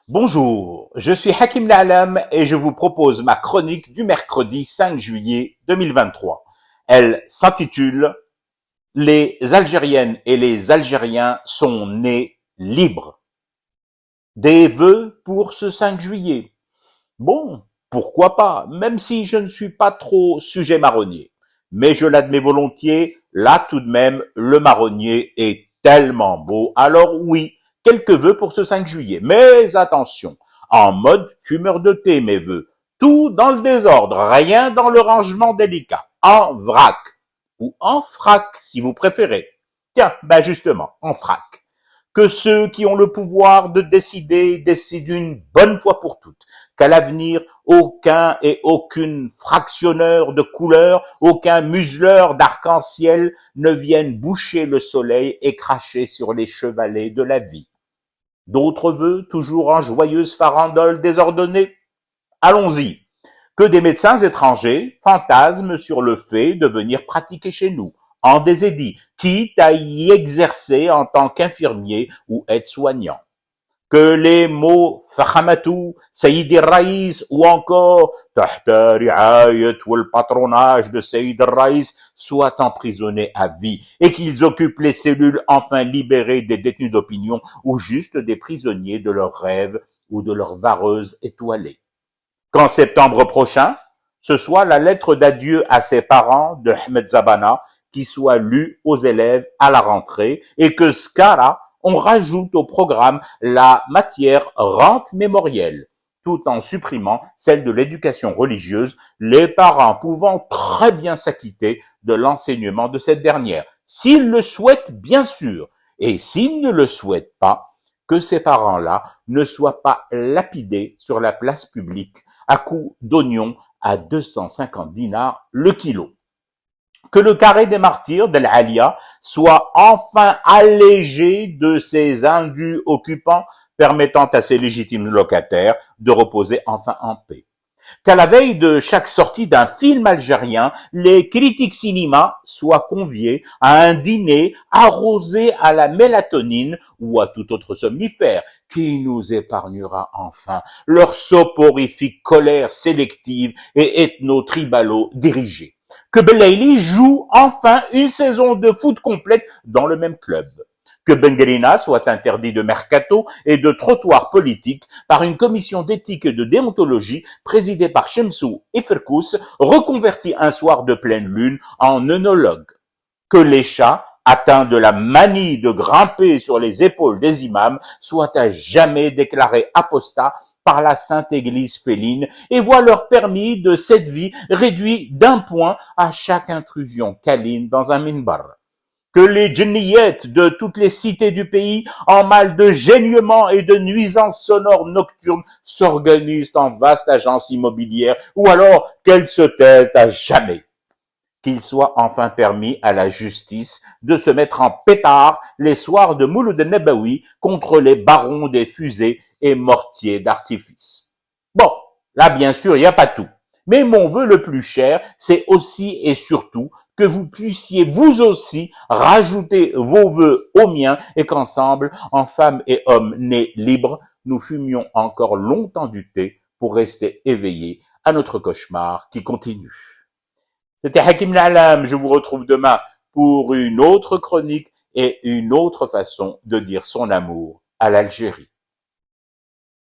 Bonjour, je suis Hakim La'alam et je vous propose ma chronique du mercredi 5 juillet 2023. Elle s'intitule « Les Algériennes et les Algériens sont nés libres ». Des vœux pour ce 5 juillet. Bon, pourquoi pas, même si je ne suis pas trop sujet marronnier. Mais je l'admets volontiers, là tout de même, le marronnier est tellement beau. Alors oui, quelques vœux pour ce 5 juillet. Mais attention, en mode fumeur de thé mes vœux. Tout dans le désordre, rien dans le rangement délicat. En vrac. Ou en frac, si vous préférez. Tiens, ben justement, en frac. Que ceux qui ont le pouvoir de décider décident une bonne fois pour toutes. Qu'à l'avenir, aucun et aucune fractionneur de couleurs, aucun museleur d'arc-en-ciel ne vienne boucher le soleil et cracher sur les chevalets de la vie. D'autres vœux, toujours en joyeuse farandole désordonnée? Allons-y. Que des médecins étrangers fantasment sur le fait de venir pratiquer chez nous, en désédit, quitte à y exercer en tant qu'infirmier ou aide-soignant. Que les mots Fahamatou, Sayyid Raïs ou encore Tahta Ri'ayat ou le patronage de Sayyid Raïs soient emprisonnés à vie et qu'ils occupent les cellules enfin libérées des détenus d'opinion ou juste des prisonniers de leurs rêves ou de leurs vareuses étoilées. Qu'en septembre prochain, ce soit la lettre d'adieu à ses parents de Ahmed Zabana qui soit lue aux élèves à la rentrée et que Skara, on rajoute au programme la matière rente mémorielle, tout en supprimant celle de l'éducation religieuse, les parents pouvant très bien s'acquitter de l'enseignement de cette dernière, s'ils le souhaitent bien sûr, et s'ils ne le souhaitent pas, que ces parents-là ne soient pas lapidés sur la place publique à coups d'oignons à 250 dinars le kilo. Que le carré des martyrs d'El Alia soit enfin allégé de ses indus occupants, permettant à ses légitimes locataires de reposer enfin en paix. Qu'à la veille de chaque sortie d'un film algérien, les critiques cinéma soient conviés à un dîner arrosé à la mélatonine ou à tout autre somnifère qui nous épargnera enfin leur soporifique colère sélective et ethno-tribalo-dirigée. Que Belaïli joue enfin une saison de foot complète dans le même club. Que Bengrina soit interdit de mercato et de trottoir politique par une commission d'éthique et de déontologie présidée par Shemsou Iferkous, reconverti un soir de pleine lune en œnologue. Que les chats, atteints de la manie de grimper sur les épaules des imams, soient à jamais déclarés apostats par la sainte église féline et voient leur permis de cette vie réduit d'un point à chaque intrusion câline dans un minbar. Que les djinniyettes de toutes les cités du pays, en mal de gênement et de nuisances sonores nocturnes, s'organisent en vaste agence immobilière, ou alors qu'elles se taisent à jamais. Qu'il soit enfin permis à la justice de se mettre en pétard les soirs de Mouloud Nabawi contre les barons des fusées et mortiers d'artifice. Bon, là bien sûr, il n'y a pas tout. Mais mon vœu le plus cher, c'est aussi et surtout que vous puissiez vous aussi rajouter vos vœux aux miens et qu'ensemble, en femmes et hommes nés libres, nous fumions encore longtemps du thé pour rester éveillés à notre cauchemar qui continue. C'était Hakim La'alam, je vous retrouve demain pour une autre chronique et une autre façon de dire son amour à l'Algérie.